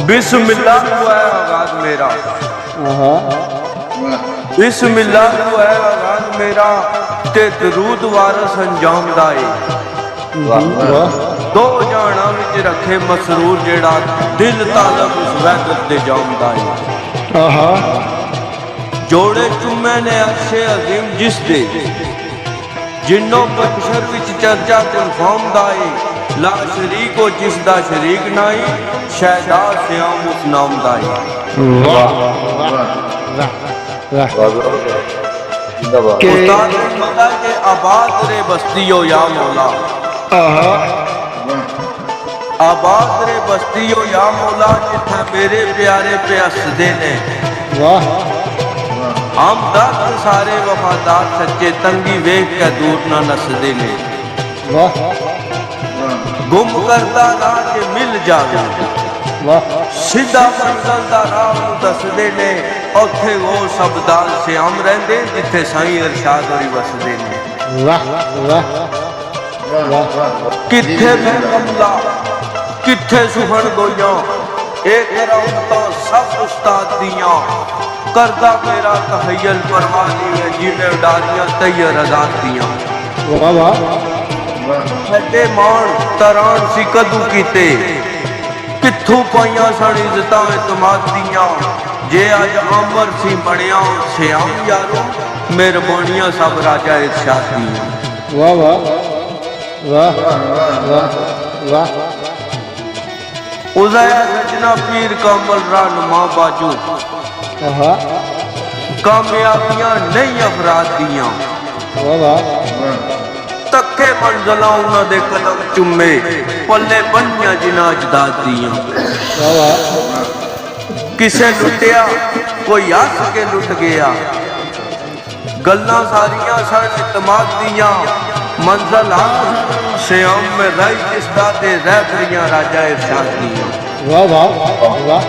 बिस्मिल्लाह हुआ है आगाज मेरा, बिस्मिल्लाह हुआ है आगाज मेरा, ते दरूद वारस अंजाम दाए। दो जाना विच रखे मसरूर जेड़ा दिल तालब उस वहदत दे जाम दाए। जोड़े चुम्मे ने अर्शे अजीम जिस दे, जिन्नों बशर विच चर्चा कन्फर्म दाए। ला शरीक हो जिसदा शरीक नाई, शहदा श्याम उस नाम दाई। उस्ताद मौला के आबाद रे बस्तियों या मौला, आबाद रे बस्तियों या मौला, जिथे मेरे प्यारे पे हसदे ने। हम दर्द सारे वफादार सच्चे, तंगी वेख के दूर ना नसदे ने। गुम करता राह के मिल जावे, सीधा मंजिल दा राह दसदे ने। उत्थे वो सब दाल से हम रहंदे, जिथे साईं इरशाद होरी वसदे ने। किथे कमला किथे सुहन गोइयां, एक रौनता सब उस्ताद दियां। करदा मेरा तहय्युल परवानी है, जिने उडारियां तैयर आजाद दियां। सच्चे मान तरान सी कदू कीते, कित्थों पाइयां सन इज्जतां इतमाद दियां। जे अज अमर सी बनिया श्याम यारो, मेहरबानियां सब राजा इरशाद दियां। वाह वाह वाह वाह वाह। उज़ैया सजना पीर कमल रहनुमा बाजू, कामयाबियां नहीं अफराद दियां। तके मंजिला उन्हां दे कदम चुमे, पल्ले बनिया जिन्हां अजदाद दियां। किसे लुटिया कोई हस के लुट गया, गल्लां सारियां सन इतमाद दियां। मंजिल श्याम में रही जिसदा ते रहबरियां राजा इरशाद दियां। वाह वाह वाह।